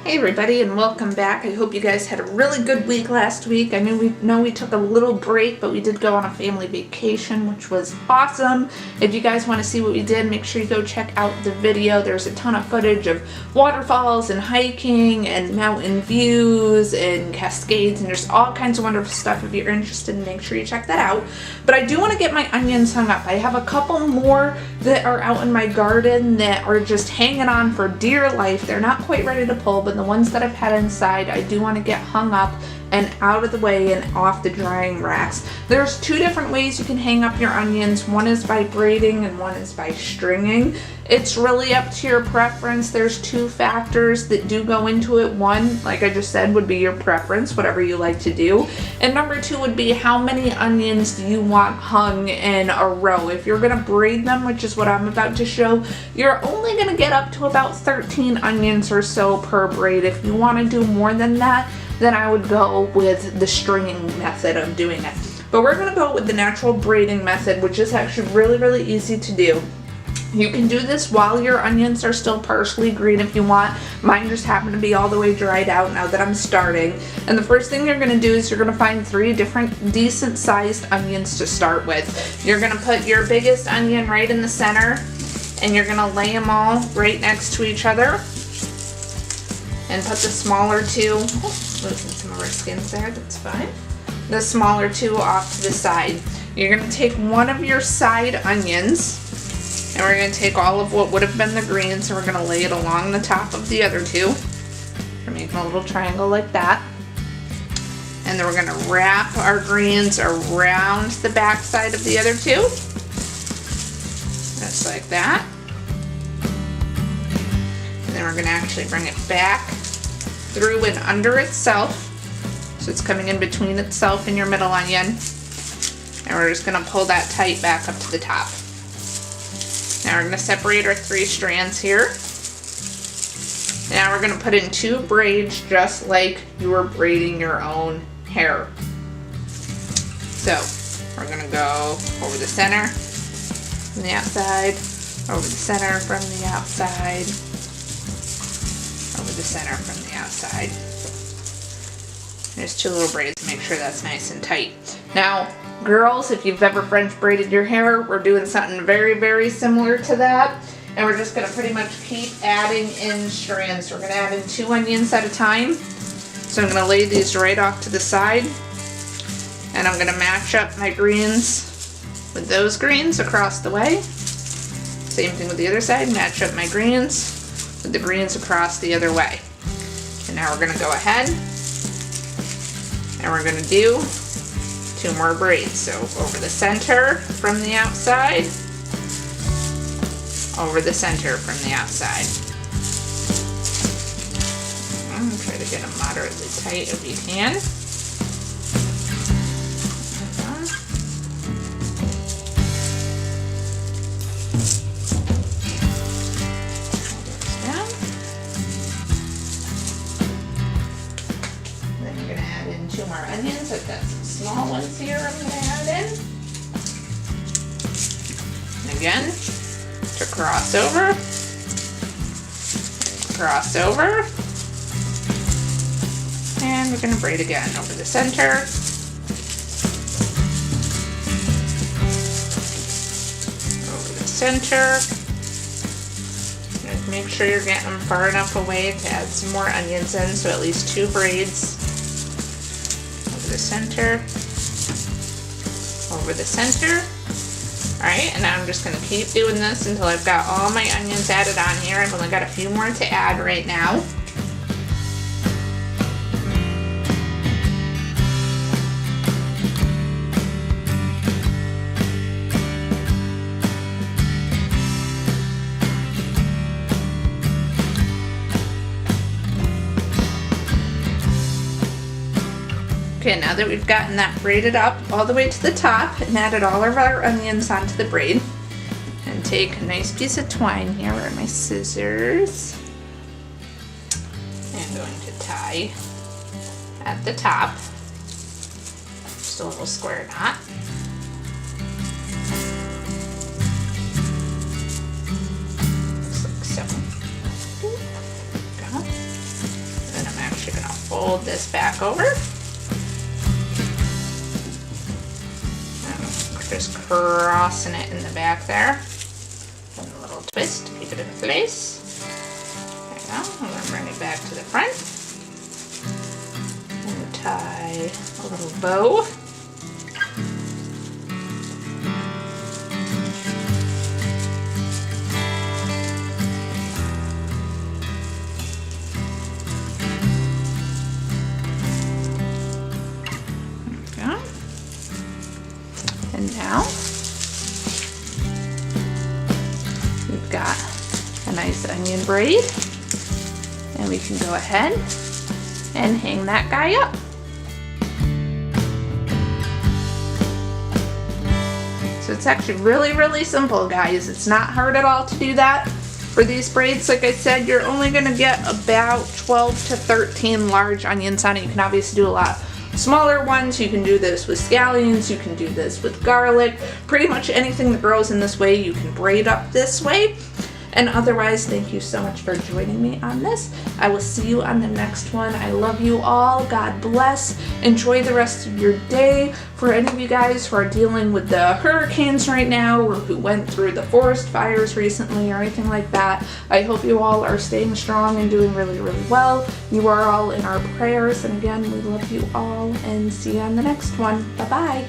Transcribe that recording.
Hey everybody, and welcome back. I hope you guys had a really good week last week. I know we took a little break, but we did go on a family vacation, which was awesome. If you guys want to see what we did, make sure you go check out the video. There's a ton of footage of waterfalls and hiking and mountain views and cascades, and there's all kinds of wonderful stuff. If you're interested, make sure you check that out. But I do want to get my onions hung up. I have a couple more that are out in my garden that are just hanging on for dear life. They're not quite ready to pull, but the ones that I've had inside, I do want to get hung up and out of the way and off the drying racks. There's two different ways you can hang up your onions. One is by braiding and one is by stringing. It's really up to your preference. There's two factors that do go into it. One, like I just said, would be your preference, whatever you like to do. And number two would be how many onions do you want hung in a row. If you're gonna braid them, which is what I'm about to show, you're only gonna get up to about 13 onions or so per braid. If you wanna do more than that, then I would go with the stringing method of doing it. But we're gonna go with the natural braiding method, which is actually really easy to do. You can do this while your onions are still partially green if you want. Mine just happen to be all the way dried out now that I'm starting. And the first thing you're gonna do is you're gonna find 3 different decent sized onions to start with. You're gonna put your biggest onion right in the center, and you're gonna lay them all right next to each other. And put the smaller two, losing some of our skins there, that's fine. The smaller two off to the side. You're gonna take one of your side onions, and we're gonna take all of what would have been the greens, and we're gonna lay it along the top of the other two. We're making a little triangle like that. And then we're gonna wrap our greens around the back side of the other two. Just like that. And then we're gonna actually bring it back through and under itself. So it's coming in between itself and your middle onion. And we're just gonna pull that tight back up to the top. Now we're gonna separate our 3 strands here. Now we're gonna put in 2 braids just like you were braiding your own hair. So we're gonna go over the center from the outside, over the center from the outside, over the center from the outside. There's 2 little braids to make sure that's nice and tight. Now, girls, if you've ever French braided your hair, we're doing something very similar to that. And we're just gonna pretty much keep adding in strands. We're gonna add in 2 onions at a time. So I'm gonna lay these right off to the side. And I'm gonna match up my greens with those greens across the way. Same thing with the other side, match up my greens with the greens across the other way. And now we're gonna go ahead and we're gonna do 2 more braids. So over the center from the outside, over the center from the outside. Try to get them moderately tight if you can. Onions. I've got some small ones here I'm going to add in. And again, to cross over, and we're going to braid again over the center, over the center. Just make sure you're getting them far enough away to add some more onions in, so at least 2 braids. The center, over the center. Alright, and now I'm just going to keep doing this until I've got all my onions added on here. I've only got a few more to add right now. Okay, now that we've gotten that braided up all the way to the top and added all of our onions onto the braid, and take a nice piece of twine here, where are my scissors, and I'm going to tie at the top, just a little square knot. Just like so. There we go. fold this back over. Just crossing it in the back there. And a little twist to keep it in place. There you go. I'm going to bring it back to the front. And tie a little bow. And now we've got a nice onion braid, and we can go ahead and hang that guy up. So it's actually really simple, guys. It's not hard at all to do that. For these braids, like I said, you're only gonna get about 12 to 13 large onions on it. You can obviously do a lot smaller ones. You can do this with scallions, you can do this with garlic, pretty much anything that grows in this way you can braid up this way. And otherwise, thank you so much for joining me on this. I will see you on the next one. I love you all. God bless. Enjoy the rest of your day. For any of you guys who are dealing with the hurricanes right now, or who went through the forest fires recently or anything like that, I hope you all are staying strong and doing really well. You are all in our prayers. And again, we love you all, and see you on the next one. Bye-bye.